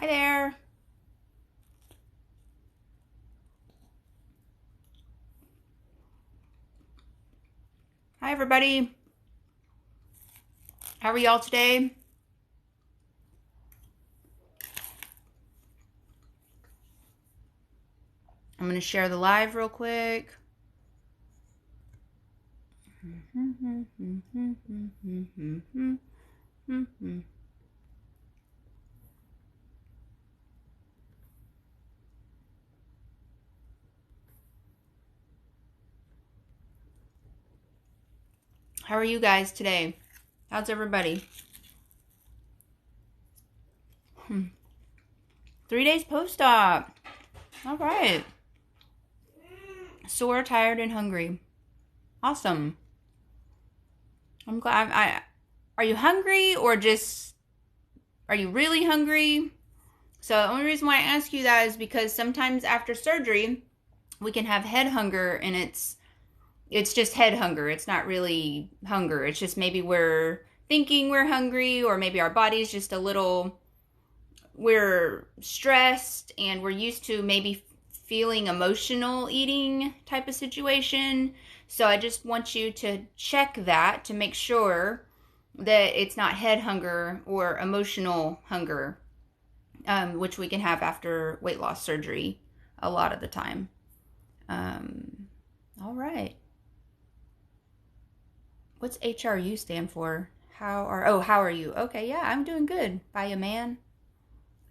Hi there. Hi, everybody. How are y'all today? I'm going to share the live real quick. How are you guys today? How's everybody? 3 days post-op. All right. Sore, tired, and hungry. Awesome. I'm glad. Are you hungry or just, are you really hungry? So the only reason why I ask you that is because sometimes after surgery, we can have head hunger, and it's just head hunger. It's not really hunger. It's just maybe we're thinking we're hungry, or maybe our body's just a little, we're stressed and we're used to maybe feeling emotional eating type of situation. So I just want you to check that to make sure that it's not head hunger or emotional hunger, which we can have after weight loss surgery a lot of the time. All right. What's HRU stand for? How are you? Okay, yeah, I'm doing good. By a man.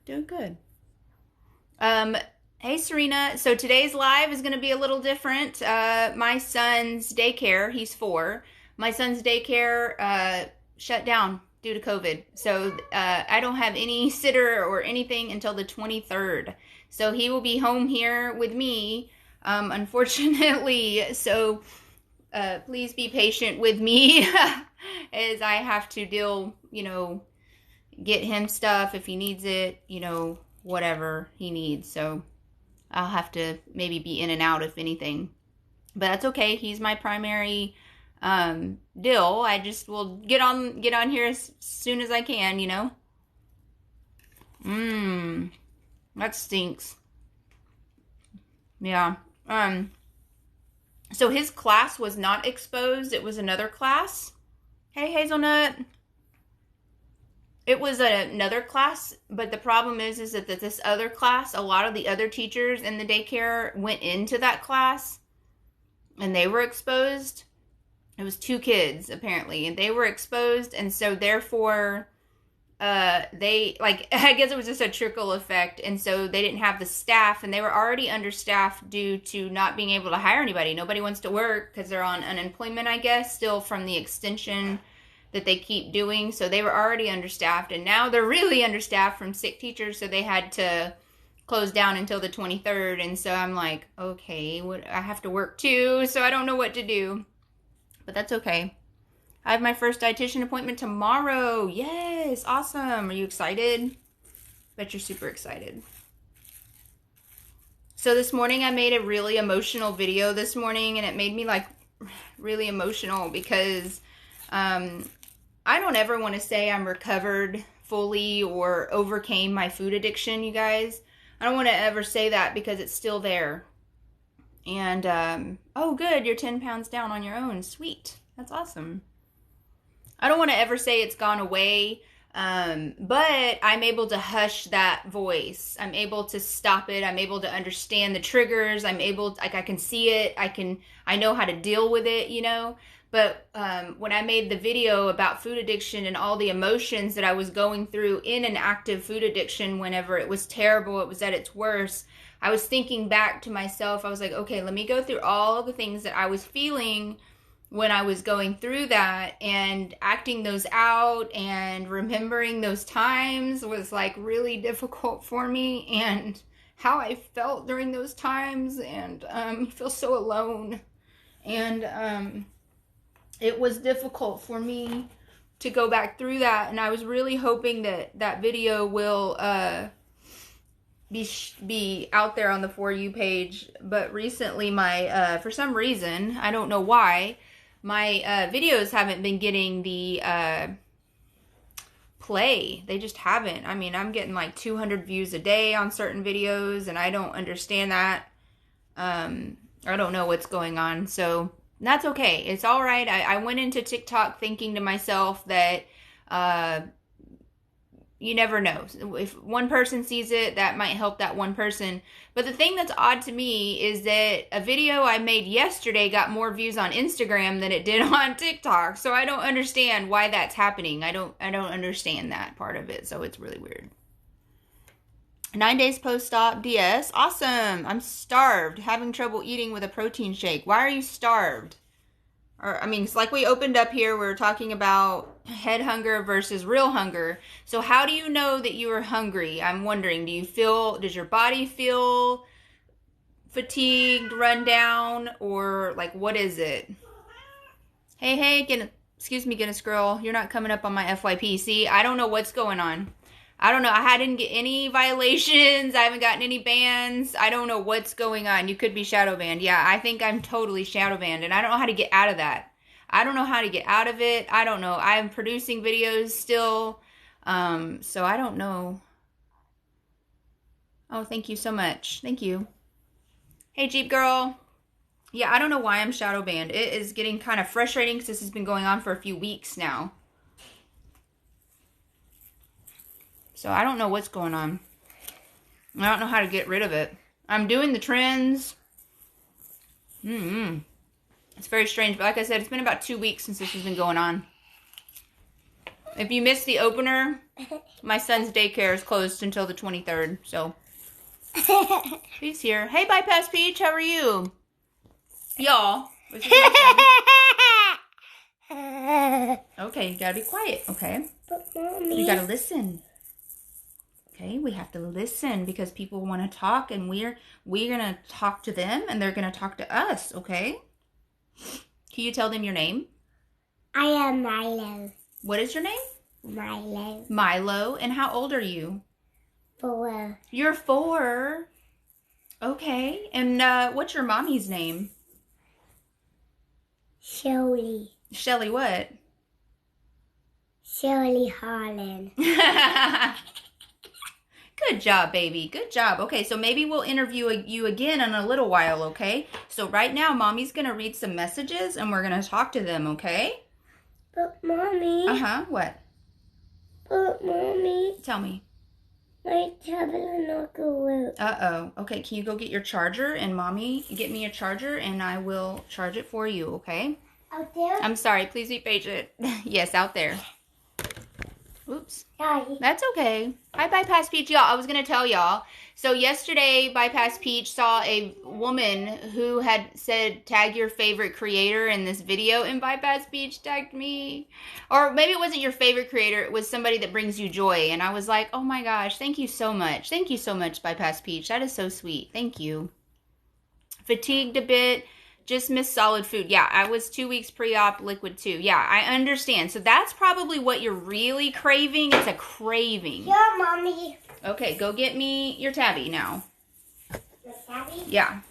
Doing good. Hey Serena. So today's live is going to be a little different. My son's daycare, he's 4. My son's daycare shut down due to COVID. So I don't have any sitter or anything until the 23rd. So he will be home here with me, unfortunately. So please be patient with me as I have to deal, get him stuff if he needs it, whatever he needs. So I'll have to maybe be in and out if anything. But that's okay. He's my primary dill. I just will get on here as soon as I can, That stinks. Yeah. So his class was not exposed. It was another class. Hey, Hazelnut. It was another class, but the problem is that this other class, a lot of the other teachers in the daycare went into that class and they were exposed. It was 2 kids apparently, and they were exposed, and so therefore they, like, I guess it was just a trickle effect, and so they didn't have the staff, and they were already understaffed due to not being able to hire anybody. Nobody wants to work because they're on unemployment, I guess, still from the extension that they keep doing. So they were already understaffed, and now they're really understaffed from sick teachers, so they had to close down until the 23rd. And so I'm like, okay, I have to work too, so I don't know what to do, but that's okay. I have my first dietitian appointment tomorrow. Yes, awesome. Are you excited? Bet you're super excited. So this morning I made a really emotional video this morning, and it made me like really emotional because I don't ever want to say I'm recovered fully or overcame my food addiction, you guys. I don't want to ever say that because it's still there. And oh good, you're 10 pounds down on your own. Sweet. That's awesome. I don't want to ever say it's gone away, but I'm able to hush that voice. I'm able to stop it. I'm able to understand the triggers. I'm able, like, I can see it. I know how to deal with it, But when I made the video about food addiction and all the emotions that I was going through in an active food addiction, whenever it was terrible, it was at its worst, I was thinking back to myself. I was like, okay, let me go through all the things that I was feeling when I was going through that, and acting those out and remembering those times was like really difficult for me, and how I felt during those times, and you feel so alone, and it was difficult for me to go back through that, and I was really hoping that that video will be out there on the For You page. But recently my for some reason, I don't know why, my videos haven't been getting the play. They just haven't. I mean, I'm getting like 200 views a day on certain videos, and I don't understand that. I don't know what's going on. So that's okay. It's all right. I went into TikTok thinking to myself that you never know. If one person sees it, that might help that one person. But the thing that's odd to me is that a video I made yesterday got more views on Instagram than it did on TikTok. So I don't understand why that's happening. I don't understand that part of it. So it's really weird. 9 days post-op DS. Awesome. I'm starved. Having trouble eating with a protein shake. Why are you starved? Or, I mean, it's like we opened up here, we were talking about head hunger versus real hunger. So how do you know that you are hungry? I'm wondering, does your body feel fatigued, run down, or like, what is it? Hey, excuse me, Guinness girl, you're not coming up on my FYP. See, I don't know what's going on. I don't know. I didn't get any violations. I haven't gotten any bans. I don't know what's going on. You could be shadow banned. Yeah, I think I'm totally shadow banned, and I don't know how to get out of that. I don't know how to get out of it. I don't know. I'm producing videos still, so I don't know. Oh, thank you so much. Thank you. Hey, Jeep girl. Yeah, I don't know why I'm shadow banned. It is getting kind of frustrating because this has been going on for a few weeks now. So I don't know what's going on. I don't know how to get rid of it. I'm doing the trends. It's very strange. But like I said, it's been about 2 weeks since this has been going on. If you missed the opener, my son's daycare is closed until the 23rd. So he's here. Hey, Bypass Peach. How are you? Y'all. Okay, you gotta be quiet. Okay. But Mommy, You gotta listen. Okay, we have to listen because people want to talk, and we're gonna talk to them, and they're gonna talk to us. Okay? Can you tell them your name? I am Milo. What is your name? Milo. Milo. And how old are you? 4. You're 4. Okay. And what's your mommy's name? Shirley. Shelly. What? Shirley Harlan. Good job, baby. Good job. Okay, so maybe we'll interview you again in a little while, okay? So right now, Mommy's going to read some messages, and we're going to talk to them, okay? But Mommy. Uh-huh. What? But Mommy. Tell me. My tablet will not go work. Uh-oh. Okay, can you go get your charger, and Mommy, get me a charger, and I will charge it for you, okay? Out there? I'm sorry. Please be patient. Yes, out there. Oops. Sorry. That's okay. Hi, Bypass Peach. Y'all, I was going to tell y'all. So yesterday, Bypass Peach saw a woman who had said, tag your favorite creator in this video, and Bypass Peach tagged me. Or maybe it wasn't your favorite creator. It was somebody that brings you joy. And I was like, oh my gosh, thank you so much. Thank you so much, Bypass Peach. That is so sweet. Thank you. Fatigued a bit. Just missed solid food. Yeah, I was 2 weeks pre-op, liquid too. Yeah, I understand. So that's probably what you're really craving. It's a craving. Here, Mommy. Okay, go get me your tabby now. The tabby? Yeah.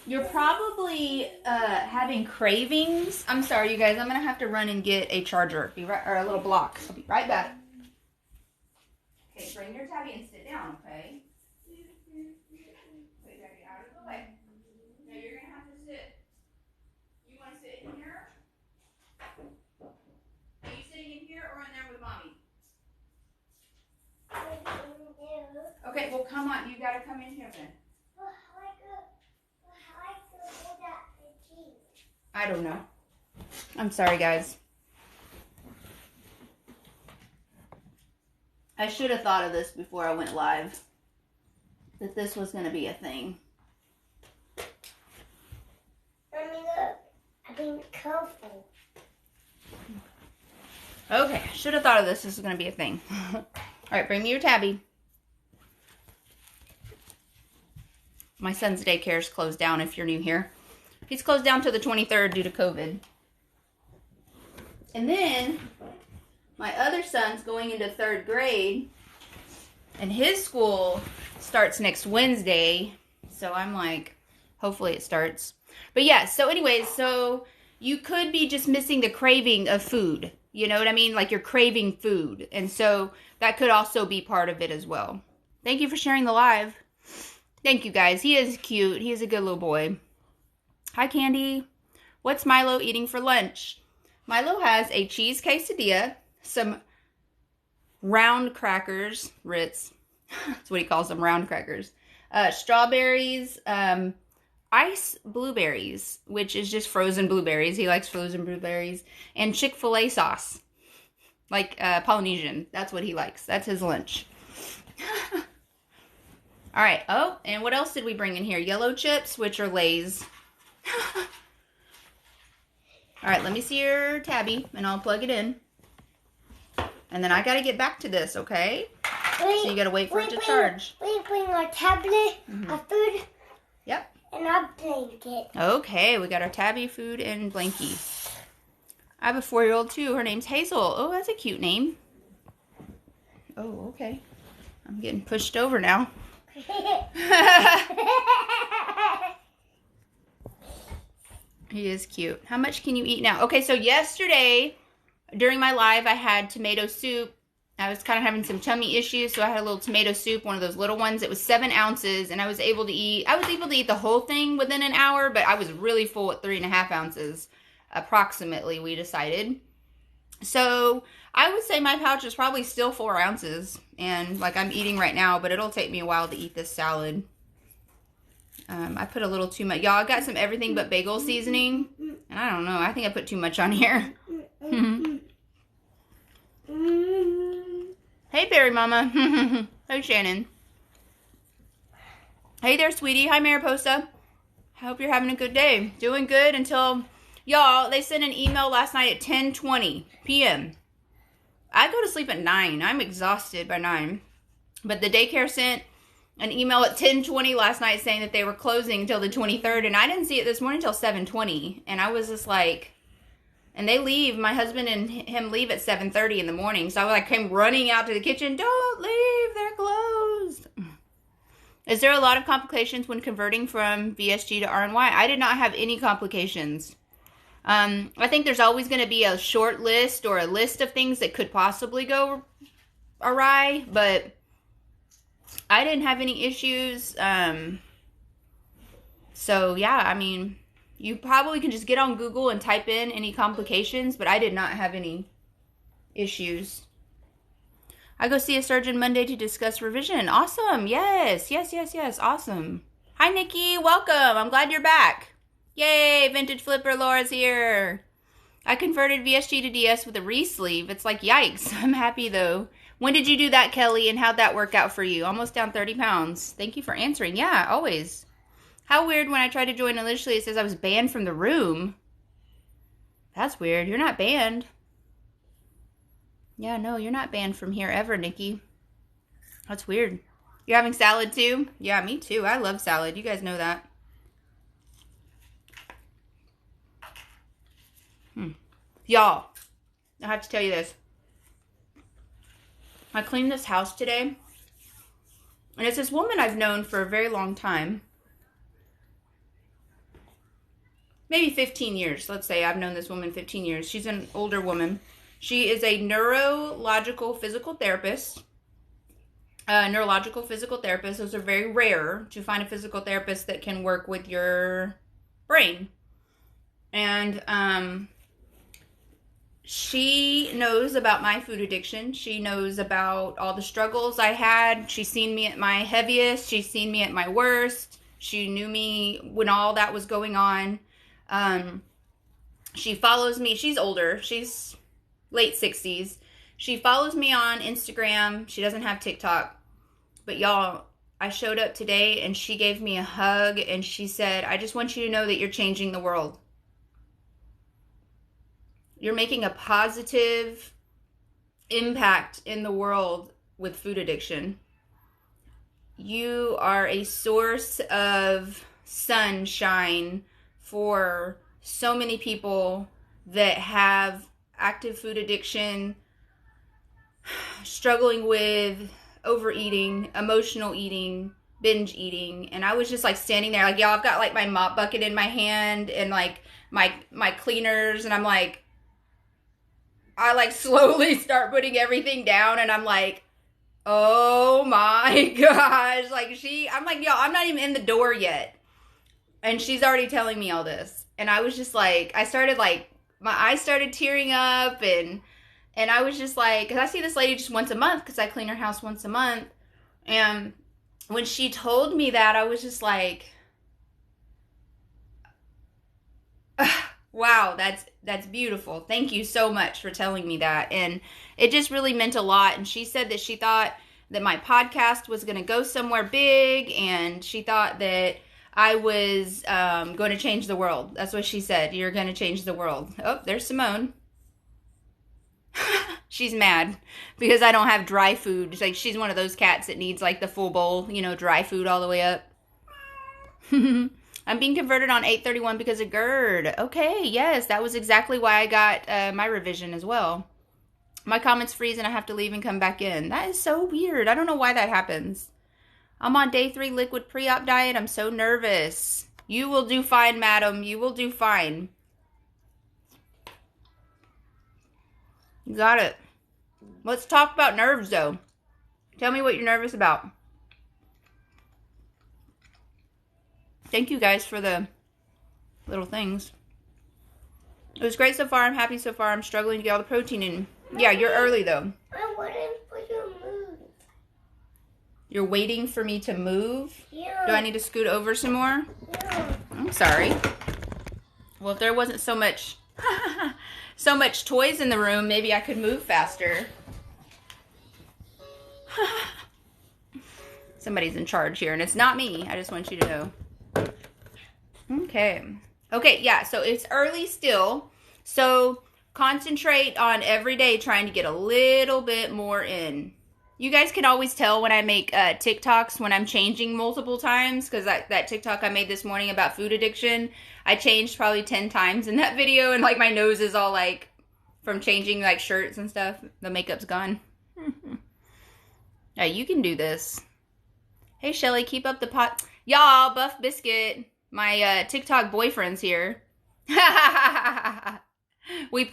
You're probably having cravings. I'm sorry, you guys. I'm going to have to run and get a charger. Or a little block. I'll be right back. Okay, bring your tabby and sit down, okay? Put tabby out of the way. Now you're going to have to sit. You want to sit in here? Are you sitting in here or in there with Mommy? Okay, well, come on. You got to come in here then. I don't know. I'm sorry, guys. I should have thought of this before I went live. That this was going to be a thing. Mommy, look. I'm being careful. Okay, I should have thought of this. This is going to be a thing. All right, bring me your tabby. My son's daycare is closed down if you're new here. He's closed down to the 23rd due to COVID. And then my other son's going into 3rd grade. And his school starts next Wednesday. So I'm like, hopefully it starts. But yeah, so anyways, so you could be just missing the craving of food. You know what I mean? Like you're craving food. And so that could also be part of it as well. Thank you for sharing the live. Thank you guys. He is cute. He is a good little boy. Hi, Candy. What's Milo eating for lunch? Milo has a cheese quesadilla, some round crackers, Ritz. That's what he calls them, round crackers. Strawberries, ice blueberries, which is just frozen blueberries. He likes frozen blueberries. And Chick-fil-A sauce. Like Polynesian. That's what he likes. That's his lunch. All right. Oh, and what else did we bring in here? Yellow chips, which are Lay's. All right, let me see your tabby, and I'll plug it in. And then I got to get back to this, okay? So you got to wait for it to charge. We bring our tablet, our food. Yep. And our blanket. Okay, we got our tabby, food, and blankie. I have a 4-year-old too. Her name's Hazel. Oh, that's a cute name. Oh, okay. I'm getting pushed over now. He is cute. How much can you eat now? Okay, so yesterday during my live, I had tomato soup. I was kind of having some tummy issues, so I had a little tomato soup, one of those little ones. It was 7 ounces, and I was able to eat the whole thing within an hour, but I was really full at 3.5 ounces, approximately, we decided. So I would say my pouch is probably still 4 ounces, and like I'm eating right now, but it'll take me a while to eat this salad. I put a little too much. Y'all, I got some everything but bagel seasoning, and I don't know. I think I put too much on here. Hey, Berry Mama. Hey, Shannon. Hey there, sweetie. Hi, Mariposa. I hope you're having a good day. Doing good until, y'all, they sent an email last night at 10:20 p.m. I go to sleep at 9. I'm exhausted by 9. But the daycare sent an email at 10:20 last night saying that they were closing until the 23rd. And I didn't see it this morning until 7:20. And I was just like... And they leave, my husband and him leave at 7:30 in the morning. So I came running out to the kitchen. Don't leave, they're closed. Is there a lot of complications when converting from VSG to RNY? I did not have any complications. I think there's always going to be a short list or a list of things that could possibly go awry. But I didn't have any issues. So yeah, I mean... You probably can just get on Google and type in any complications, but I did not have any issues. I go see a surgeon Monday to discuss revision. Awesome. Yes. Awesome. Hi, Nikki. Welcome. I'm glad you're back. Yay. Vintage Flipper Laura's here. I converted VSG to DS with a re-sleeve. It's like, yikes. I'm happy, though. When did you do that, Kelly, and how'd that work out for you? Almost down 30 pounds. Thank you for answering. Yeah, always. How weird when I tried to join initially, it says I was banned from the room. That's weird. You're not banned. Yeah, no, you're not banned from here ever, Nikki. That's weird. You're having salad too? Yeah, me too. I love salad. You guys know that. Y'all, I have to tell you this. I cleaned this house today. And it's this woman I've known for a very long time. Maybe 15 years. Let's say I've known this woman 15 years. She's an older woman. She is a neurological physical therapist. Those are very rare to find a physical therapist that can work with your brain. And she knows about my food addiction. She knows about all the struggles I had. She's seen me at my heaviest. She's seen me at my worst. She knew me when all that was going on. She follows me. She's older. She's late 60s. She follows me on Instagram. She doesn't have TikTok. But y'all, I showed up today and she gave me a hug and she said, I just want you to know that you're changing the world. You're making a positive impact in the world with food addiction. You are a source of sunshine for so many people that have active food addiction, struggling with overeating, emotional eating, binge eating. And I was just like standing there like, y'all, I've got like my mop bucket in my hand and like my cleaners, and I'm like, I like slowly start putting everything down, and I'm like, oh my gosh. Like I'm like, yo, I'm not even in the door yet. And she's already telling me all this. And I was just like, my eyes started tearing up, and I was just like, because I see this lady just once a month, because I clean her house once a month. And when she told me that, I was just like, wow, that's beautiful. Thank you so much for telling me that. And it just really meant a lot. And she said that she thought that my podcast was going to go somewhere big, and she thought that I was going to change the world. That's what she said. You're going to change the world. Oh, there's Simone. She's mad because I don't have dry food. Like, she's one of those cats that needs like the full bowl, dry food all the way up. I'm being converted on 831 because of GERD. Okay, yes, that was exactly why I got my revision as well. My comments freeze and I have to leave and come back in. That is so weird. I don't know why that happens. I'm on day 3 liquid pre-op diet. I'm so nervous. You will do fine, madam. You will do fine. You got it. Let's talk about nerves, though. Tell me what you're nervous about. Thank you guys for the little things. It was great so far. I'm happy so far. I'm struggling to get all the protein in. Yeah, you're early, though. I'm waiting for you to move. You're waiting for me to move? Yeah. Do I need to scoot over some more? Yeah. I'm sorry. Well, if there wasn't so much toys in the room, maybe I could move faster. Somebody's in charge here, and it's not me. I just want you to know. Okay, yeah, so it's early still. So concentrate on every day trying to get a little bit more in. You guys can always tell when I make TikToks when I'm changing multiple times, because that TikTok I made this morning about food addiction, I changed probably 10 times in that video, and like my nose is all like from changing like shirts and stuff. The makeup's gone. Yeah, you can do this. Hey Shelly, keep up the pot. Y'all, Buff Biscuit, my TikTok boyfriend's here. We're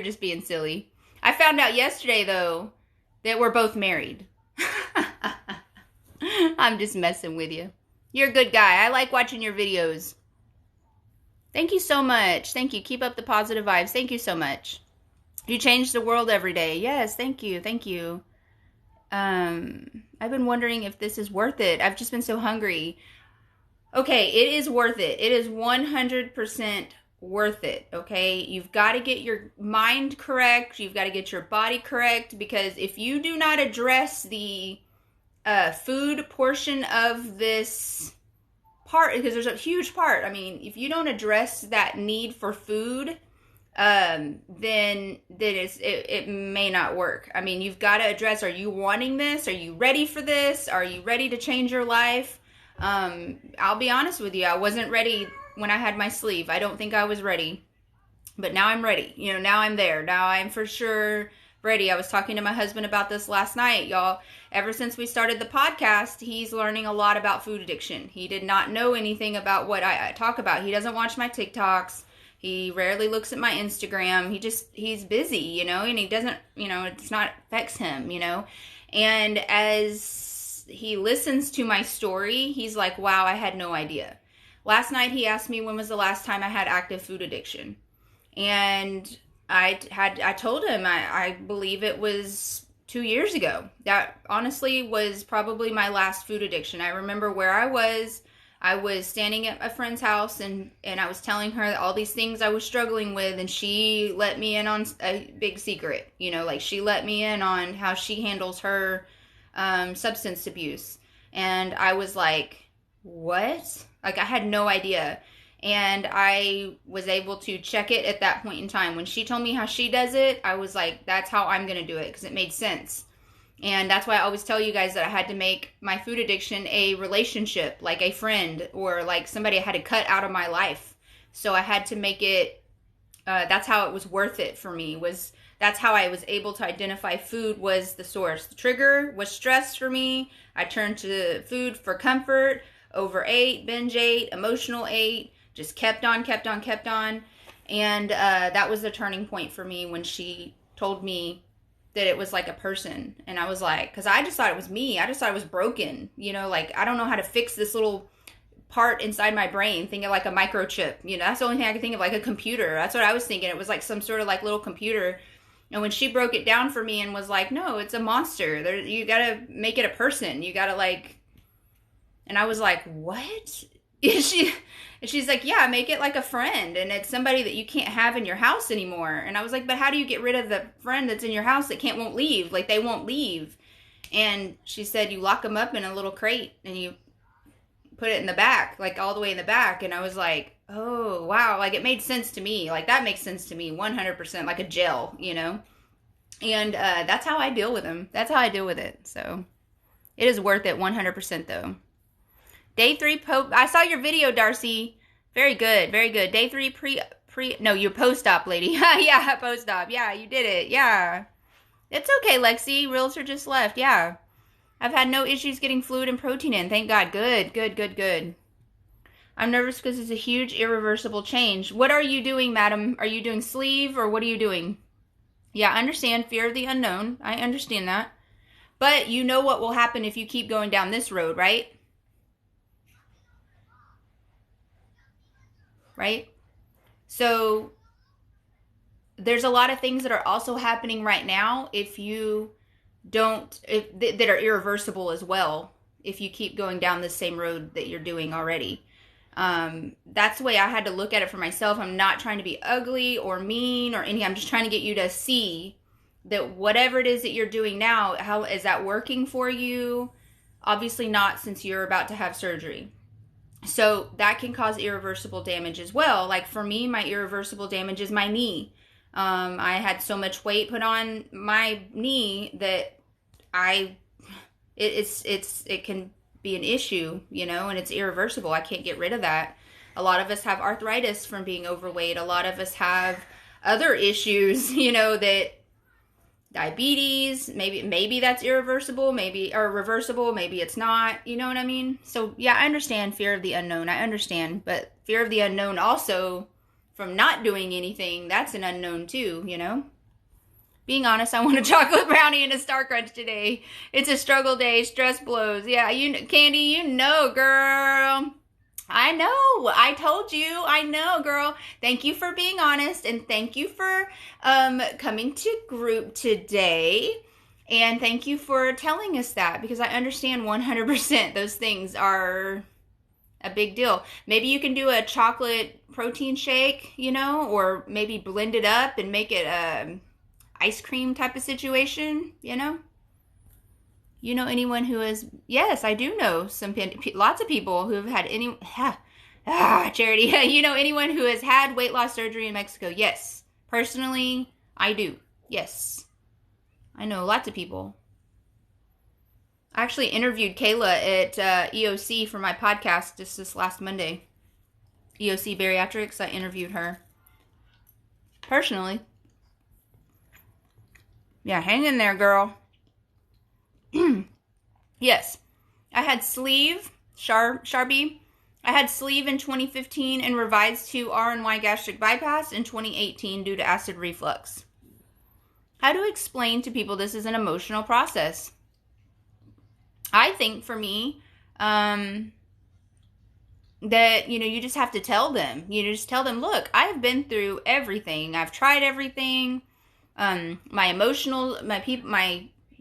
just being silly. I found out yesterday though that we're both married. I'm just messing with you. You're a good guy. I like watching your videos. Thank you so much. Thank you. Keep up the positive vibes. Thank you so much. You change the world every day. Yes, thank you. Thank you. I've been wondering if this is worth it. I've just been so hungry. Okay, it is worth it. It is 100% worth it, okay? You've got to get your mind correct. You've got to get your body correct, because if you do not address the food portion of this part, because there's a huge part. I mean, if you don't address that need for food, then it may not work. I mean, you've got to address, are you wanting this? Are you ready for this? Are you ready to change your life? I'll be honest with you. I wasn't ready when I had my sleeve. I don't think I was ready, but now I'm ready. Now I'm there. Now I'm for sure ready. I was talking to my husband about this last night, y'all. Ever since we started the podcast, he's learning a lot about food addiction. He did not know anything about what I talk about. He doesn't watch my TikToks. He rarely looks at my Instagram. He's busy, and he doesn't, it's not affects him, And as he listens to my story, he's like, wow, I had no idea. Last night he asked me when was the last time I had active food addiction. And I told him I believe it was 2 years ago. That honestly was probably my last food addiction. I remember where I was. I was standing at a friend's house and I was telling her all these things I was struggling with, and she let me in on a big secret. She let me in on how she handles her substance abuse. And I was like, what? Like, I had no idea. And I was able to check it at that point in time. When she told me how she does it, I was like, that's how I'm going to do it, because it made sense. And that's why I always tell you guys that I had to make my food addiction a relationship, like a friend or like somebody I had to cut out of my life. So I had to make it, that's how it was worth it for me. That's how I was able to identify food was the source. The trigger was stress for me. I turned to food for comfort, overate, binge ate, emotional ate, just kept on. And that was the turning point for me when she told me that it was like a person. And I was like, because I just thought it was me. I just thought it was broken. You know, like, I don't know how to fix this little part inside my brain, thinking like a microchip. You know, that's the only thing I could think of, like a computer. That's what I was thinking. It was like some sort of like little computer. And when she broke it down for me and was like, no, it's a monster. You gotta make it a person. You gotta like, and I was like, what? She's like, yeah, make it like a friend, and it's somebody that you can't have in your house anymore. And I was like, but how do you get rid of the friend that's in your house that won't leave? Like, they won't leave. And she said, you lock them up in a little crate and you put it in the back, like all the way in the back. And I was like, oh, wow. Like, it made sense to me. Like, that makes sense to me 100%, like a jail, you know? And that's how I deal with them. That's how I deal with it. So it is worth it 100% though. Day 3 I saw your video, Darcy. Very good, very good. Day 3 no, you're post-op, lady. Yeah, post-op. Yeah, you did it. Yeah. It's okay, Lexi. Realtor just left. Yeah. I've had no issues getting fluid and protein in. Thank God. Good, good, good, good. I'm nervous because it's a huge irreversible change. What are you doing, madam? Are you doing sleeve or what are you doing? Yeah, I understand. Fear of the unknown. I understand that. But you know what will happen if you keep going down this road, right? Right? So there's a lot of things that are also happening right now if you don't, that are irreversible as well, if you keep going down the same road that you're doing already. That's the way I had to look at it for myself. I'm not trying to be ugly or mean or anything. I'm just trying to get you to see that whatever it is that you're doing now, how is that working for you? Obviously not, since you're about to have surgery. So that can cause irreversible damage as well. Like for me, my irreversible damage is my knee. I had so much weight put on my knee that it can be an issue, you know, and it's irreversible. I can't get rid of that. A lot of us have arthritis from being overweight. A lot of us have other issues, you know, that diabetes, maybe that's irreversible, or reversible, maybe it's not, you know what I mean? So yeah, I understand fear of the unknown. I understand, but fear of the unknown also from not doing anything, that's an unknown too, you know? Being honest, I want a chocolate brownie and a Star Crunch today. It's a struggle day, stress blows. Yeah, Candy, you know, girl. I know. I told you. I know, girl. Thank you for being honest, and thank you for coming to group today. And thank you for telling us that, because I understand 100% those things are a big deal. Maybe you can do a chocolate protein shake, you know, or maybe blend it up and make it a ice cream type of situation, you know? You know anyone who is, yes, I do know lots of people who have had Charity, you know anyone who has had weight loss surgery in Mexico? Yes. Personally, I do. Yes. I know lots of people. I actually interviewed Kayla at EOC for my podcast just this last Monday. EOC Bariatrics, I interviewed her. Personally. Yeah, hang in there, girl. Yes. I had sleeve, Sharby. I had sleeve in 2015 and revised to R&Y gastric bypass in 2018 due to acid reflux. How to explain to people this is an emotional process? I think for me, that, you know, you just have to tell them. You just tell them, look, I've been through everything. I've tried everything. My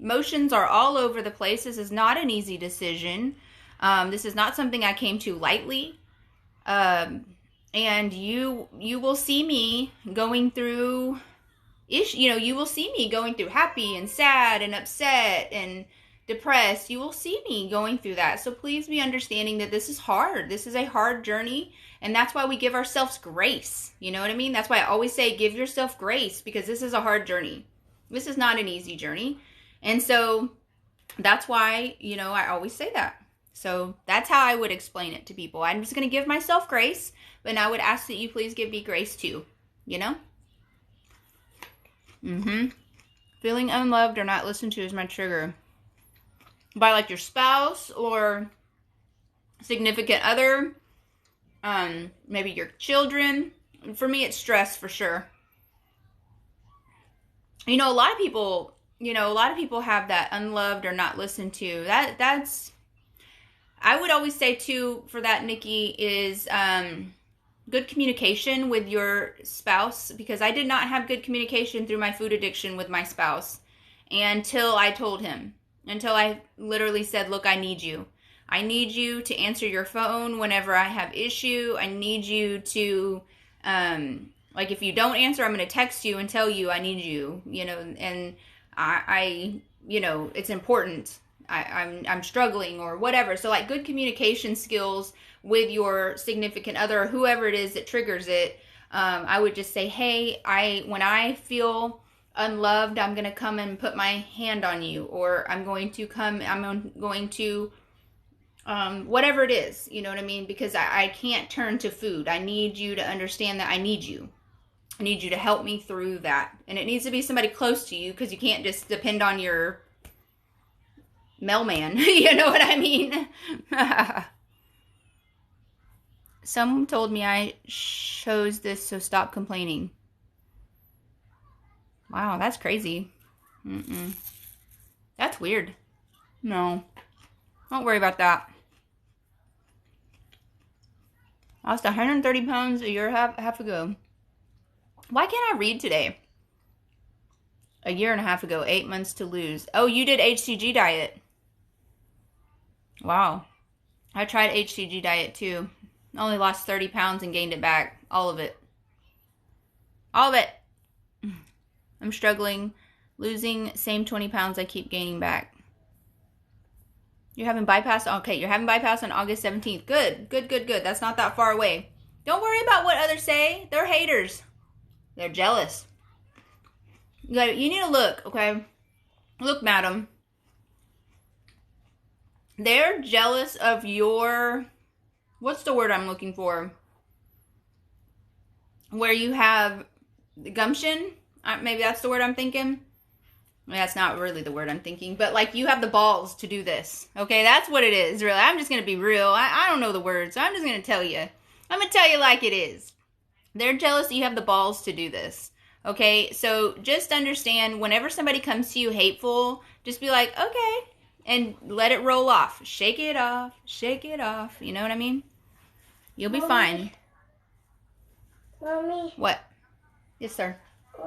emotions are all over the place. This is not an easy decision. This is not something I came to lightly. And you will see me going through you will see me going through happy and sad and upset and depressed. You will see me going through that. So please be understanding that this is hard. This is a hard journey. And that's why we give ourselves grace. You know what I mean? That's why I always say give yourself grace, because this is a hard journey. This is not an easy journey. And so that's why, you know, I always say that. So that's how I would explain it to people. I'm just going to give myself grace, but I would ask that you please give me grace too, you know? Feeling unloved or not listened to is my trigger. By like your spouse or significant other, maybe your children, For me, it's stress for sure. You know, a lot of people, have that unloved or not listened to. That's, I would always say too, for that, Nikki, is good communication with your spouse, because I did not have good communication through my food addiction with my spouse until I told him, until I literally said, look, I need you. I need you to answer your phone whenever I have issue. I need you to, like, if you don't answer, I'm going to text you and tell you I need you, and I it's important. I'm struggling or whatever. So like good communication skills with your significant other or whoever it is that triggers it. I would just say, hey, when I feel unloved, I'm going to come and put my hand on you, or I'm going to whatever it is, you know what I mean? Because I can't turn to food. I need you to understand that I need you. I need you to help me through that. And it needs to be somebody close to you, because you can't just depend on your mailman. You know what I mean? Someone told me I chose this, so stop complaining. Wow, that's crazy. That's weird. No, don't worry about that. I lost 130 pounds a year and a half ago. Why can't I read today? A year and a half ago, 8 months to lose. Oh, you did HCG diet. Wow. I tried HCG diet too. I only lost 30 pounds and gained it back. All of it. All of it. I'm struggling. Losing same 20 pounds I keep gaining back. You're having bypass? Okay, you're having bypass on August 17th. Good. That's not that far away. Don't worry about what others say. They're haters. They're jealous. You need to look, okay? Look, madam. They're jealous of your, what's the word I'm looking for? Where you have gumption. Maybe that's the word I'm thinking. That's not really the word I'm thinking. But like you have the balls to do this. Okay, that's what it is, really. I'm just going to be real. I don't know the words, so I'm just going to tell you. I'm going to tell you like it is. They're jealous that you have the balls to do this. Okay, so just understand, whenever somebody comes to you hateful, just be like, okay, and let it roll off. Shake it off. Shake it off. You know what I mean? You'll be fine. Mommy. What? Yes, sir. I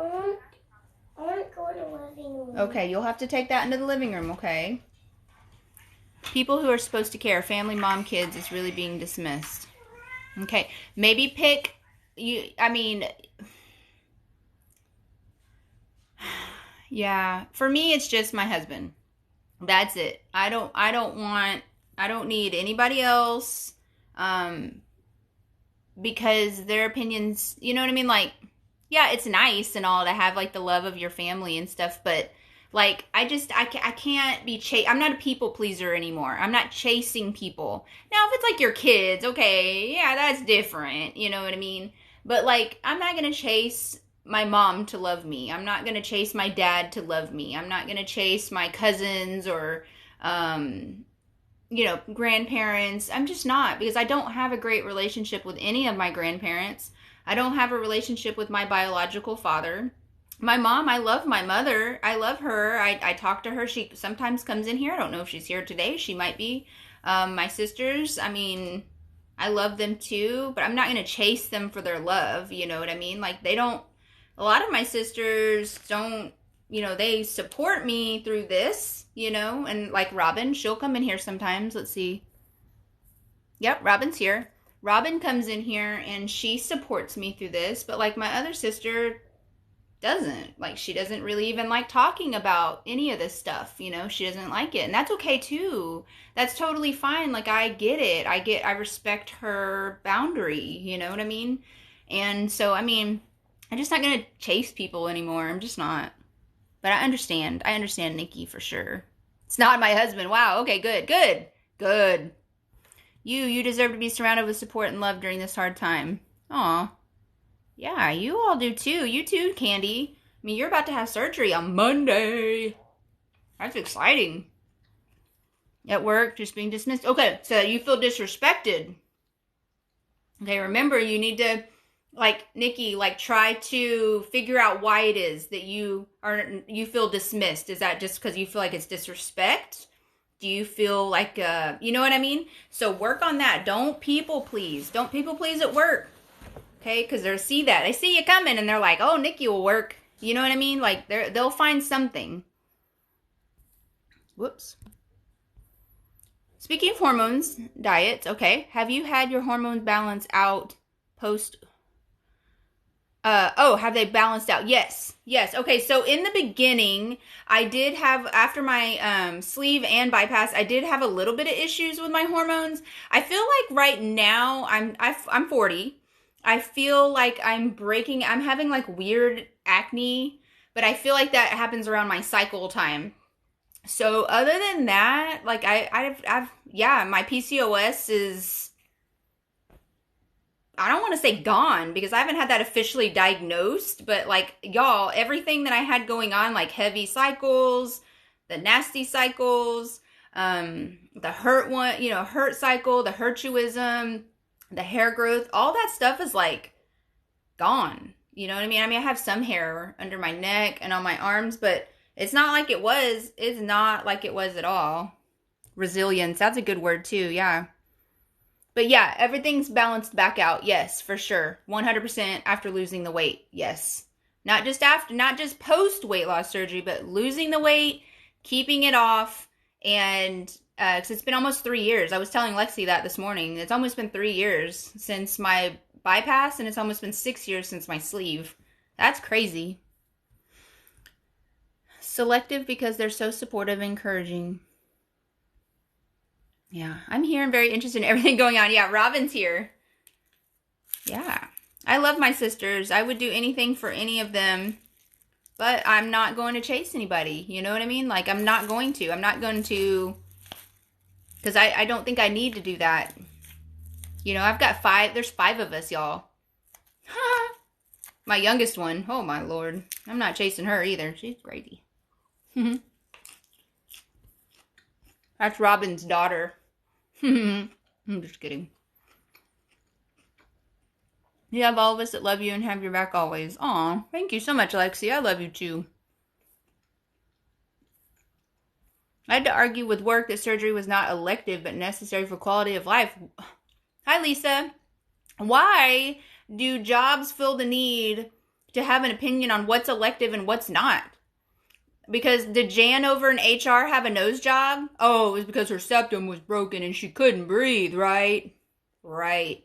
want to go to the living room. Okay, you'll have to take that into the living room, okay? People who are supposed to care, family, mom, kids, is really being dismissed. Okay, maybe pick, yeah, for me, it's just my husband. That's it. I don't need anybody else, because their opinions, you know what I mean? Like, yeah, it's nice and all to have like the love of your family and stuff, but like, I can't be I'm not a people pleaser anymore. I'm not chasing people. Now, if it's like your kids, okay, yeah, that's different. You know what I mean? But like, I'm not going to chase my mom to love me. I'm not going to chase my dad to love me. I'm not going to chase my cousins or, grandparents. I'm just not, because I don't have a great relationship with any of my grandparents. I don't have a relationship with my biological father. My mom, I love my mother. I love her. I talk to her. She sometimes comes in here. I don't know if she's here today. She might be. My sisters, I love them too, but I'm not going to chase them for their love. You know what I mean? Like, a lot of my sisters don't, they support me through this, and like Robin, she'll come in here sometimes. Let's see. Yep, Robin's here. Robin comes in here and she supports me through this, but like my other sister doesn't. Like, she doesn't really even like talking about any of this stuff, she doesn't like it. And that's okay too. That's totally fine. Like, I get it. I respect her boundary, you know what I mean? And so, I'm just not going to chase people anymore. I'm just not. But I understand. I understand Nikki for sure. It's not my husband. Wow. Okay, good. You deserve to be surrounded with support and love during this hard time. Aw. Yeah, you all do too. You too, Candy. You're about to have surgery on Monday. That's exciting. At work, just being dismissed. Okay, so you feel disrespected. Okay, remember, you need to Like, Nikki, like, try to figure out why it is that you feel dismissed. Is that just because you feel like it's disrespect? Do you feel like, you know what I mean? So work on that. Don't people please. Don't people please at work. Okay? Because they see that. They see you coming and they're like, oh, Nikki will work. You know what I mean? Like, they'll find something. Whoops. Speaking of hormones, diets, okay. Have you had your hormones balance out post? Have they balanced out? Yes. Yes. Okay. So in the beginning, I did have, after my sleeve and bypass, I did have a little bit of issues with my hormones. I feel like right now I'm 40. I feel like I'm having like weird acne, but I feel like that happens around my cycle time. So other than that, like yeah, my PCOS is, I don't want to say gone because I haven't had that officially diagnosed, but like y'all, everything that I had going on, like heavy cycles, the nasty cycles, the hurt cycle, the hirsutism, the hair growth, all that stuff is like gone. You know what I mean? I mean, I have some hair under my neck and on my arms, but it's not like it was. It's not like it was at all. Resilience, that's a good word too, yeah. But yeah, everything's balanced back out. Yes, for sure. 100% after losing the weight. Yes. Not just post weight loss surgery, but losing the weight, keeping it off, and cuz it's been almost 3 years. I was telling Lexi that this morning. It's almost been 3 years since my bypass, and it's almost been 6 years since my sleeve. That's crazy. Selective because they're so supportive and encouraging. Yeah, I'm here and very interested in everything going on. Yeah, Robin's here. Yeah, I love my sisters. I would do anything for any of them, but I'm not going to chase anybody. You know what I mean? Like, I'm not going to. Because I don't think I need to do that. You know, I've got 5. There's 5 of us, y'all. My youngest one. Oh, my Lord. I'm not chasing her either. She's crazy. That's Robin's daughter. I'm just kidding. You have all of us that love you and have your back always. Aw, thank you so much, Lexi. I love you too. I had to argue with work that surgery was not elective but necessary for quality of life. Hi, Lisa. Why do jobs feel the need to have an opinion on what's elective and what's not? Because did Jan over in HR have a nose job? Oh, it was because her septum was broken and she couldn't breathe, right? Right.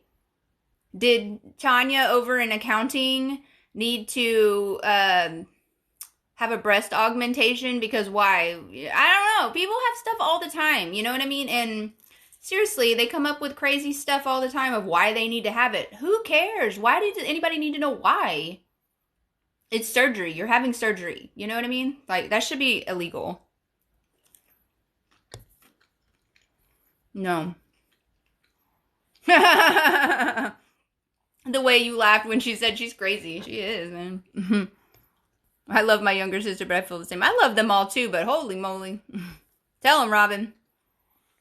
Did Tanya over in accounting need to have a breast augmentation? Because why? I don't know. People have stuff all the time. You know what I mean? And seriously, they come up with crazy stuff all the time of why they need to have it. Who cares? Why does anybody need to know why? It's surgery. You're having surgery. You know what I mean? Like, that should be illegal. No. The way you laughed when she said she's crazy. She is, man. I love my younger sister, but I feel the same. I love them all too, but holy moly. Tell them, Robin.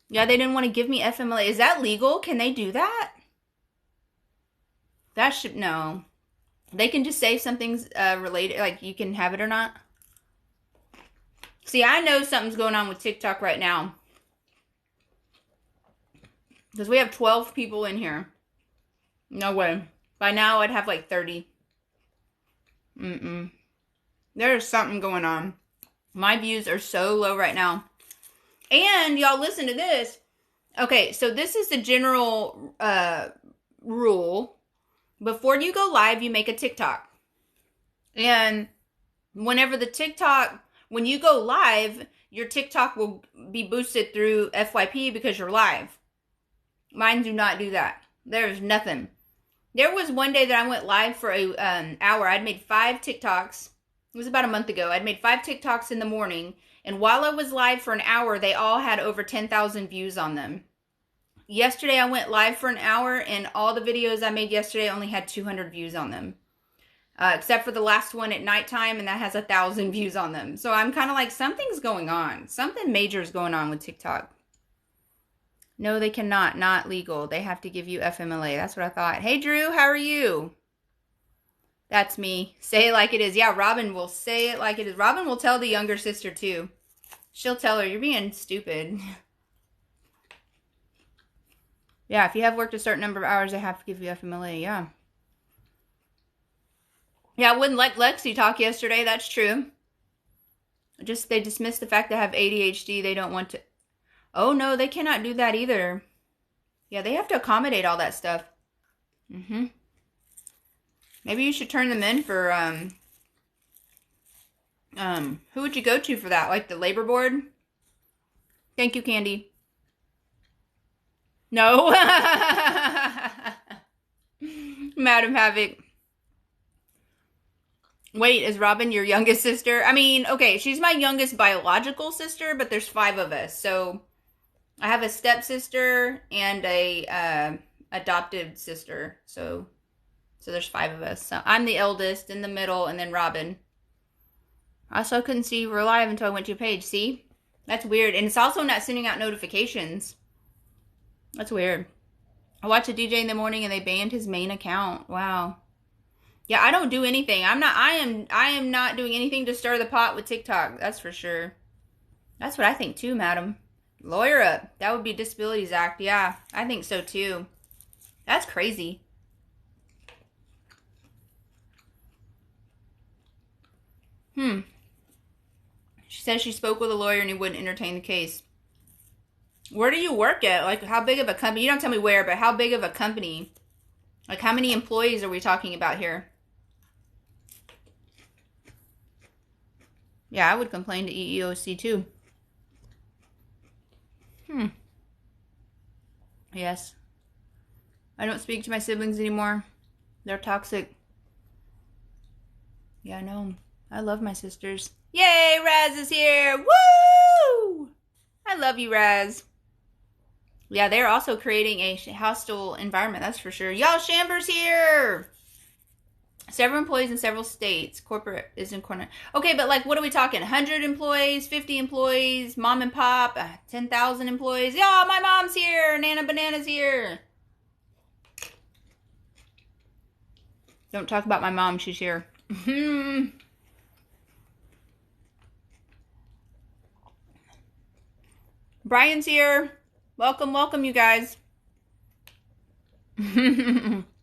Yeah, they didn't want to give me FMLA. Is that legal? Can they do that? That should, no. They can just say something's related, like you can have it or not. See, I know something's going on with TikTok right now. Because we have 12 people in here. No way. By now, I'd have like 30. There's something going on. My views are so low right now. And y'all listen to this. Okay, so this is the general rule. Before you go live, you make a TikTok. And when you go live, your TikTok will be boosted through FYP because you're live. Mine do not do that. There's nothing. There was one day that I went live for an hour. I'd made 5 TikToks. It was about a month ago. I'd made 5 TikToks in the morning. And while I was live for an hour, they all had over 10,000 views on them. Yesterday, I went live for an hour, and all the videos I made yesterday only had 200 views on them. Except for the last one at nighttime, and that has 1,000 views on them. So I'm kind of like, something's going on. Something major is going on with TikTok. No, they cannot. Not legal. They have to give you FMLA. That's what I thought. Hey, Drew, how are you? That's me. Say it like it is. Yeah, Robin will say it like it is. Robin will tell the younger sister too. She'll tell her, you're being stupid. Yeah, if you have worked a certain number of hours, they have to give you FMLA. Yeah. Yeah, I wouldn't let Lexi talk yesterday. That's true. They dismiss the fact they have ADHD. They don't want to. Oh, no, they cannot do that either. Yeah, they have to accommodate all that stuff. Mm-hmm. Maybe you should turn them in for, who would you go to for that? Like the labor board? Thank you, Candy. No. Madam Havoc. Wait, is Robin your youngest sister? I mean, okay, she's my youngest biological sister, but there's 5 of us. So I have a stepsister and a adopted sister. So there's 5 of us. So I'm the eldest, in the middle, and then Robin. I also couldn't see you were live until I went to your page. See? That's weird. And it's also not sending out notifications. That's weird. I watched a DJ in the morning and they banned his main account. Wow. Yeah, I don't do anything. I am not doing anything to stir the pot with TikTok. That's for sure. That's what I think too, madam. Lawyer up. That would be Disabilities Act. Yeah, I think so too. That's crazy. She says she spoke with a lawyer and he wouldn't entertain the case. Where do you work at? Like, how big of a company? You don't tell me where, but how big of a company? Like, how many employees are we talking about here? Yeah, I would complain to EEOC too. Yes. I don't speak to my siblings anymore. They're toxic. Yeah, I know. I love my sisters. Yay, Raz is here. Woo! I love you, Raz. Yeah, they're also creating a hostile environment, that's for sure. Y'all, Chamber's here. Several employees in several states. Corporate is in corner. Okay, but like, what are we talking? 100 employees, 50 employees, mom and pop, 10,000 employees. Y'all, my mom's here. Nana Banana's here. Don't talk about my mom. She's here. Brian's here. Welcome, welcome, you guys.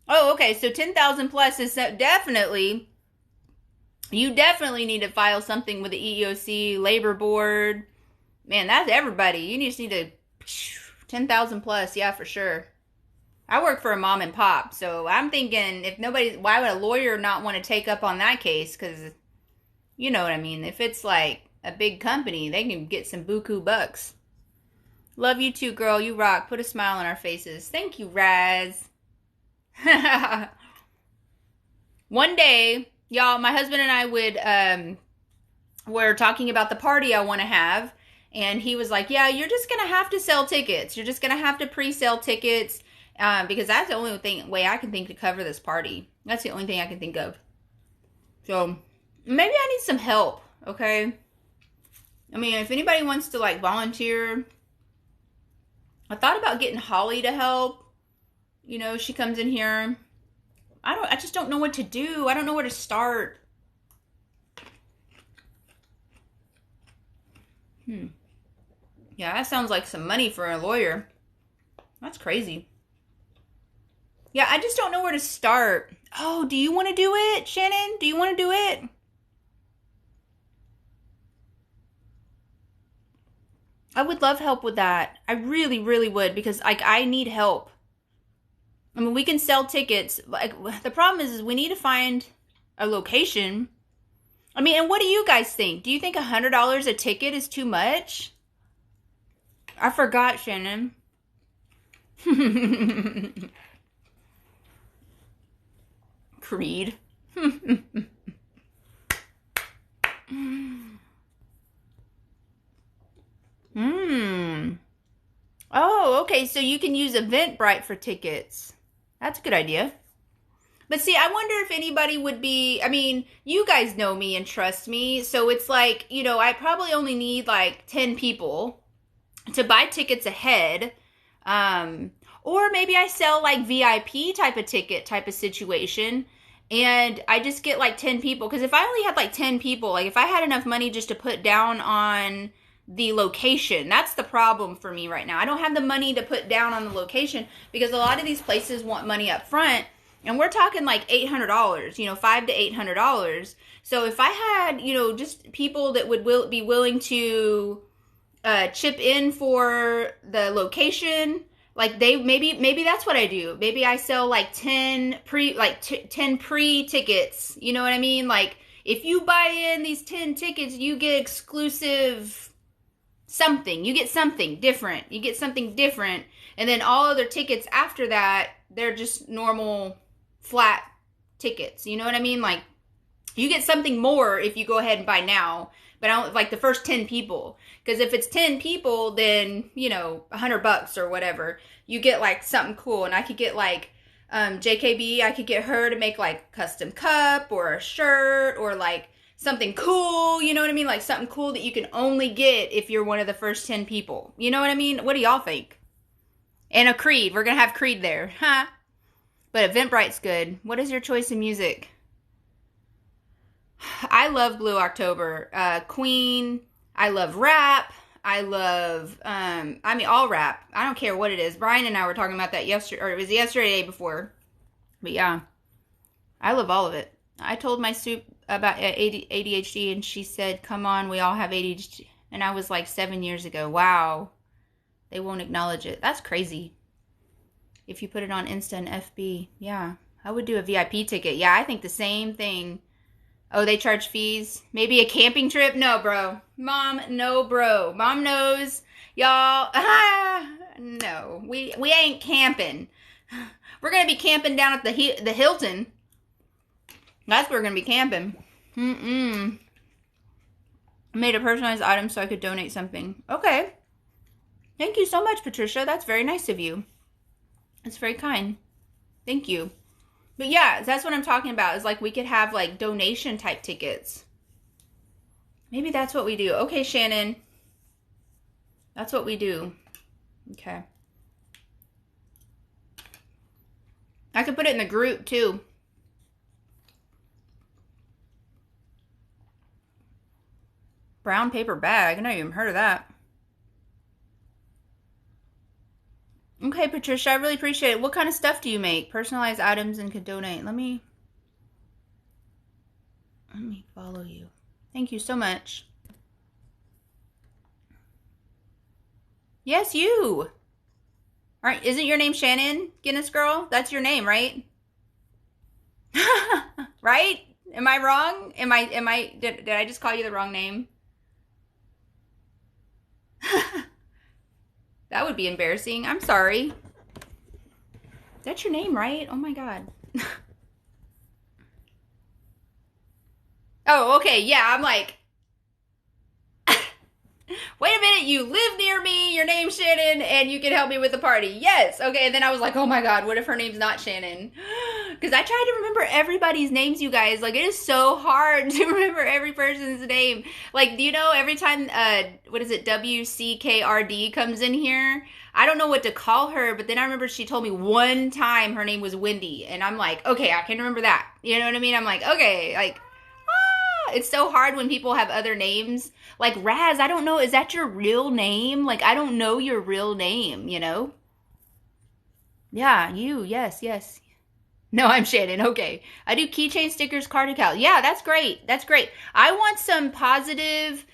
Oh, okay. So 10,000 plus is definitely, you definitely need to file something with the EEOC, Labor Board. Man, that's everybody. You just need to, 10,000 plus. Yeah, for sure. I work for a mom and pop. So I'm thinking why would a lawyer not want to take up on that case? Because you know what I mean. If it's like a big company, they can get some buku bucks. Love you too, girl. You rock. Put a smile on our faces. Thank you, Raz. One day, y'all, my husband and I were talking about the party I want to have. And he was like, yeah, you're just going to have to sell tickets. You're just going to have to pre-sell tickets. Because that's the only way I can think to cover this party. That's the only thing I can think of. So, maybe I need some help, okay? I mean, if anybody wants to, like, volunteer. I thought about getting Holly to help. You know, she comes in here. I just don't know what to do. I don't know where to start. Yeah, that sounds like some money for a lawyer. That's crazy. Yeah, I just don't know where to start. Oh, do you want to do it, Shannon? Do you want to do it? I would love help with that. I really, really would, because like I need help. I mean, we can sell tickets. Like, the problem is we need to find a location. I mean, and what do you guys think? Do you think $100 a ticket is too much? I forgot, Shannon. Creed. Oh, okay. So you can use Eventbrite for tickets. That's a good idea. But see, I wonder if anybody would be, I mean, you guys know me and trust me. So it's like, you know, I probably only need like 10 people to buy tickets ahead. Or maybe I sell like VIP type of ticket type of situation. And I just get like 10 people. Because if I only had like 10 people, like if I had enough money just to put down on the location, that's the problem for me right now. I don't have the money to put down on the location because a lot of these places want money up front. And we're talking like $800, $500 to $800. So if I had, just people that would be willing to chip in for the location, like maybe that's what I do. Maybe I sell like 10 pre tickets. You know what I mean? Like if you buy in these 10 tickets, you get exclusive something. You get something different. And then all other tickets after that, they're just normal flat tickets. You know what I mean? Like you get something more if you go ahead and buy now, but I don't like the first 10 people. Because if it's 10 people, then, $100 or whatever, you get like something cool. And I could get like JKB, I could get her to make like custom cup or a shirt or like something cool. You know what I mean? Like something cool that you can only get if you're one of the first 10 people. You know what I mean? What do y'all think? And a Creed. We're going to have Creed there. Huh? But Eventbrite's good. What is your choice in music? I love Blue October. Queen. I love rap. I love, all rap. I don't care what it is. Brian and I were talking about that yesterday, or it was yesterday, the day before. But yeah, I love all of it. I told my soup about ADHD and she said, come on, we all have ADHD. And I was like 7 years ago. Wow. They won't acknowledge it. That's crazy. If you put it on Insta and FB. Yeah. I would do a VIP ticket. Yeah, I think the same thing. Oh, they charge fees? Maybe a camping trip? No, bro. Mom, no, bro. Mom knows. Y'all, no. We ain't camping. We're going to be camping down at the Hilton. That's where we're going to be camping. I made a personalized item so I could donate something. Okay. Thank you so much, Patricia. That's very nice of you. It's very kind. Thank you. But yeah, that's what I'm talking about. Is like we could have like donation type tickets. Maybe that's what we do. Okay, Shannon. That's what we do. Okay. I could put it in the group too. Brown paper bag. I never even heard of that. Okay, Patricia, I really appreciate it. What kind of stuff do you make? Personalized items and could donate. Let me follow you. Thank you so much. Yes, you. All right, isn't your name Shannon, Guinness Girl? That's your name, right? Right? Am I wrong? Did I just call you the wrong name? That would be embarrassing. I'm sorry. That's your name, right? Oh my God. Oh, okay. Yeah, I'm like, wait a minute. You live near me. Your name's Shannon and you can help me with the party. Yes. Okay. And then I was like, oh my God, what if her name's not Shannon? Because I tried to remember everybody's names, you guys. Like, it is so hard to remember every person's name. Like, do you know every time, WCKRD comes in here, I don't know what to call her, but then I remember she told me one time her name was Wendy. And I'm like, okay, I can remember that. You know what I mean? I'm like, okay, like, it's so hard when people have other names. Like, Raz, I don't know, is that your real name? Like, I don't know your real name, you know? Yeah, you, yes. No, I'm Shannon. Okay. I do keychain stickers, card decals. Yeah, that's great. That's great. I want some positive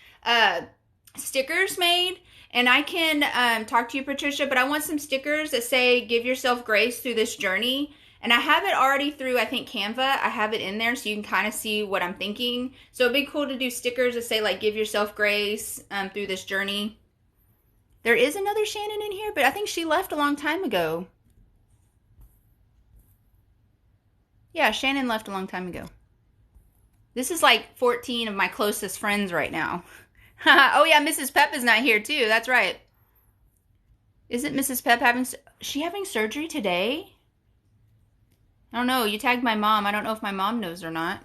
stickers made, and I can talk to you, Patricia, but I want some stickers that say, give yourself grace through this journey. And I have it already through, I think, Canva. I have it in there so you can kind of see what I'm thinking. So it'd be cool to do stickers that say, like, give yourself grace through this journey. There is another Shannon in here, but I think she left a long time ago. Yeah, Shannon left a long time ago. This is like 14 of my closest friends right now. Oh yeah, Mrs. Pep is not here too. That's right. Isn't Mrs. Pep having surgery today? I don't know. You tagged my mom. I don't know if my mom knows or not.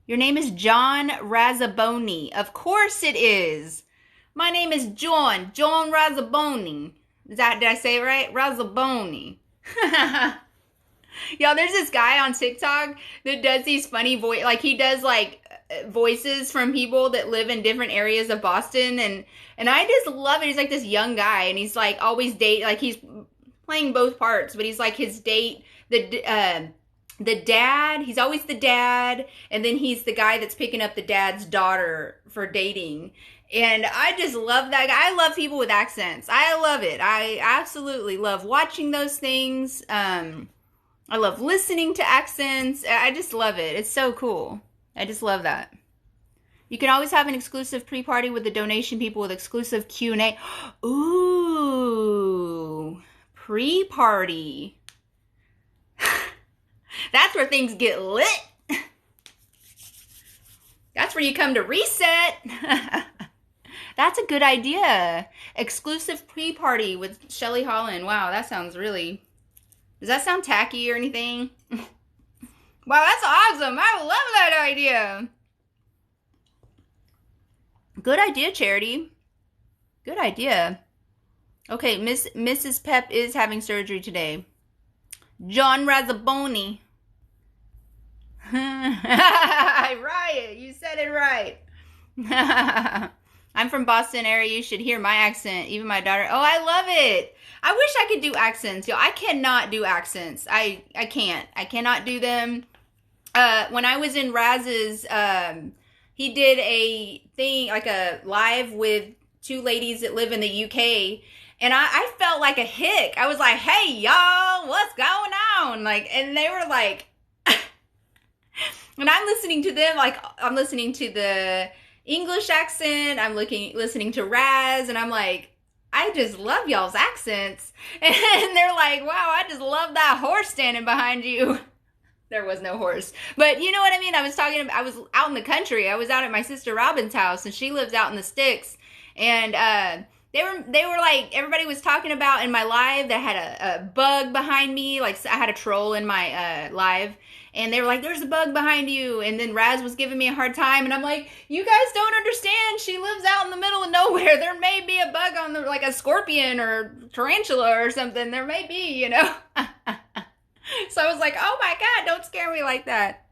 Your name is John Razzaboni. Of course it is. My name is John Razzaboni. Did I say it right? Razzaboni. Y'all, there's this guy on TikTok that does these funny like he does like voices from people that live in different areas of Boston, and I just love it. He's like this young guy, and he's like always like he's playing both parts, but he's like his the dad. He's always the dad, and then he's the guy that's picking up the dad's daughter for dating. And I just love that guy. I love people with accents. I love it. I absolutely love watching those things. I love listening to accents. I just love it. It's so cool. I just love that. You can always have an exclusive pre-party with the donation people with exclusive Q&A. Ooh, pre-party. That's where things get lit. That's where you come to reset. That's a good idea. Exclusive pre-party with Shelly Holland. Wow, that sounds really... Does that sound tacky or anything? Wow, that's awesome. I love that idea. Good idea, Charity. Good idea. Okay, Mrs. Pep is having surgery today. John Razzaboni. Right, you said it right. I'm from Boston area. You should hear my accent. Even my daughter. Oh, I love it. I wish I could do accents. Yo, I cannot do accents. I can't. I cannot do them. When I was in Raz's, he did a thing, like a live with two ladies that live in the UK. And I felt like a hick. I was like, hey, y'all, what's going on? Like, and they were like, and I'm listening to them, like, I'm listening to the English accent. I'm listening to Raz, and I'm like, I just love y'all's accents. And they're like, wow, I just love that horse standing behind you. There was no horse. But you know what I mean? I was out in the country. I was out at my sister Robin's house, and she lives out in the sticks. And they were like, everybody was talking about in my live that had a bug behind me. Like, I had a troll in my live. And they were like, there's a bug behind you. And then Raz was giving me a hard time. And I'm like, you guys don't understand. She lives out in the middle of nowhere. There may be a bug on like a scorpion or tarantula or something. There may be, you know. So I was like, oh my God, don't scare me like that.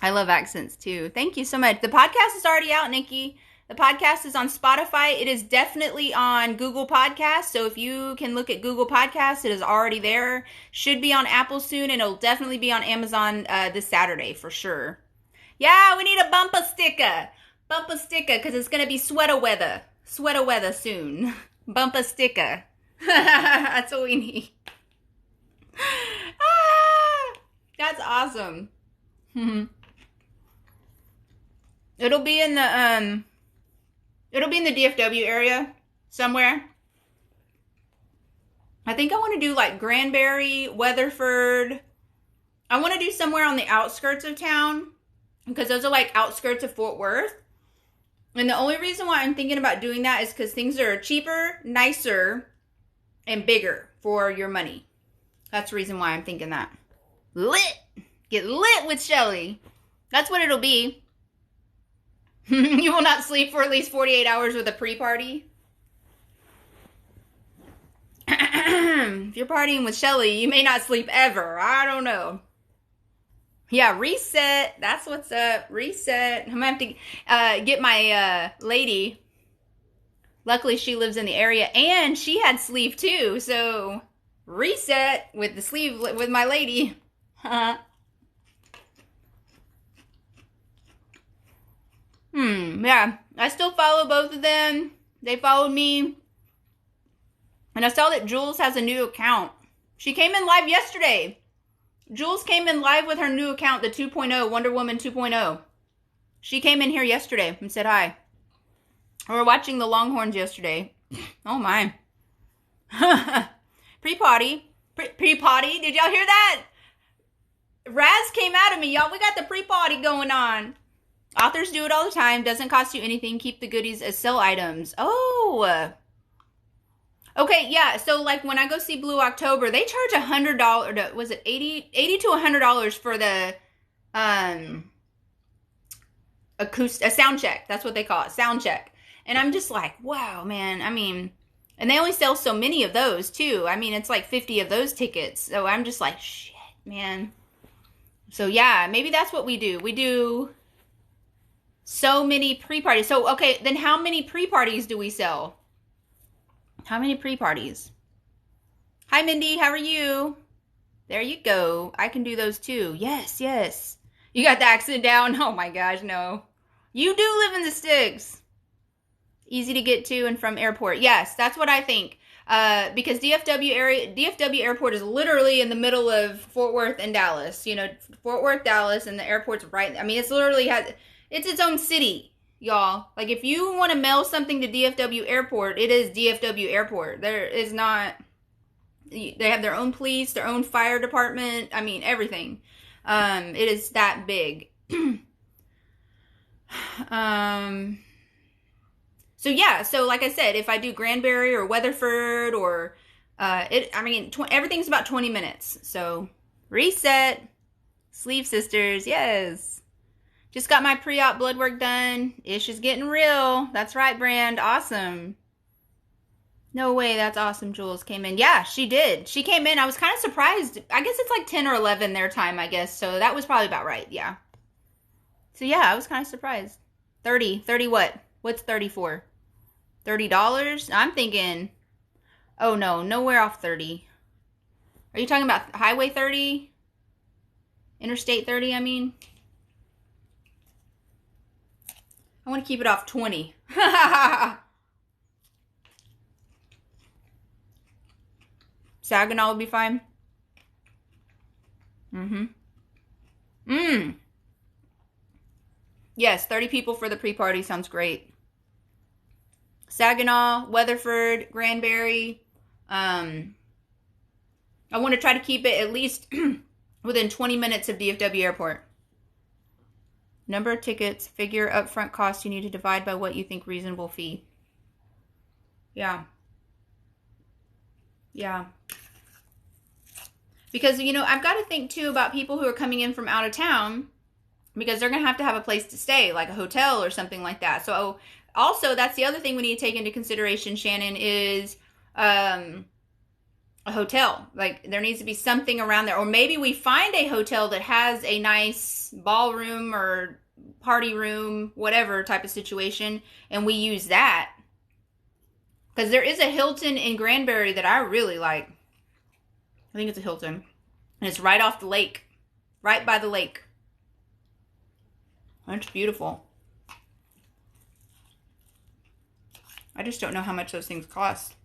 I love accents too. Thank you so much. The podcast is already out, Nikki. The podcast is on Spotify. It is definitely on Google Podcasts. So if you can look at Google Podcasts, it is already there. Should be on Apple soon, and it'll definitely be on Amazon this Saturday for sure. Yeah, we need a bumper sticker. Bumper sticker, because it's going to be sweater weather. Sweater weather soon. Bumper sticker. That's what we need. That's awesome. It'll be in the DFW area somewhere. I think I want to do like Granbury, Weatherford. I want to do somewhere on the outskirts of town, because those are like outskirts of Fort Worth. And the only reason why I'm thinking about doing that is because things are cheaper, nicer, and bigger for your money. That's the reason why I'm thinking that. Lit! Get lit with Shelly. That's what it'll be. You will not sleep for at least 48 hours with a pre-party. If you're partying with Shelly, you may not sleep ever. I don't know. Yeah, reset. That's what's up. Reset. I'm going to have to get my lady. Luckily, she lives in the area, and she had sleeve too. So, reset with the sleeve with my lady. Yeah. I still follow both of them. They followed me. And I saw that Jules has a new account. She came in live yesterday. Jules came in live with her new account, the 2.0, Wonder Woman 2.0. She came in here yesterday and said hi. We were watching the Longhorns yesterday. Oh my. Pre-potty. Pre-potty. Did y'all hear that? Raz came out of me, y'all. We got the pre-potty going on. Authors do it all the time. Doesn't cost you anything. Keep the goodies as sell items. Oh. Okay, yeah. So, like, when I go see Blue October, they charge $100. Was it $80 to $100 for the a sound check? That's what they call it, sound check. And I'm just like, wow, man. I mean, and they only sell so many of those too. I mean, it's like 50 of those tickets. So I'm just like, shit. man. So yeah, maybe that's what we do. We do so many pre-parties. So, okay, then how many pre-parties do we sell? How many pre-parties? Hi, Mindy. How are you? There you go. I can do those too. Yes, yes. You got the accent down? Oh my gosh, no. You do live in the sticks. Easy to get to and from airport. Yes, that's what I think. Because DFW airport is literally in the middle of Fort Worth and Dallas. You know, Fort Worth, Dallas, and the airport's right. I mean, it's literally it's its own city, y'all. Like, if you want to mail something to DFW airport, it is DFW airport. There is not. They have their own police, their own fire department. I mean, everything. It is that big. So yeah, so like I said, if I do Granbury or Weatherford or everything's about 20 minutes. So reset, Sleeve Sisters, yes. Just got my pre-op blood work done. Ish is getting real. That's right, Brand. Awesome. No way, that's awesome. Jules came in. Yeah, she did. She came in. I was kind of surprised. I guess it's like 10 or 11 their time, I guess. So that was probably about right. Yeah. So yeah, I was kind of surprised. 30 what? What's 30 for? $30? I'm thinking, oh no, nowhere off 30. Are you talking about Highway 30? Interstate 30, I mean? I want to keep it off 20. Saginaw will be fine. Yes, 30 people for the pre-party sounds great. Saginaw, Weatherford, Granbury. I want to try to keep it at least within 20 minutes of DFW Airport. Number of tickets, figure upfront cost you need to divide by what you think reasonable fee. Yeah. Yeah. Because, you know, I've got to think too about people who are coming in from out of town, because they're going to have a place to stay, like a hotel or something like that. So also, that's the other thing we need to take into consideration, Shannon, is a hotel. Like, there needs to be something around there. Or maybe we find a hotel that has a nice ballroom or party room, whatever type of situation, and we use that. Because there is a Hilton in Granbury that I really like. I think it's a Hilton. And it's right off the lake. Right by the lake. It's beautiful. I just don't know how much those things cost.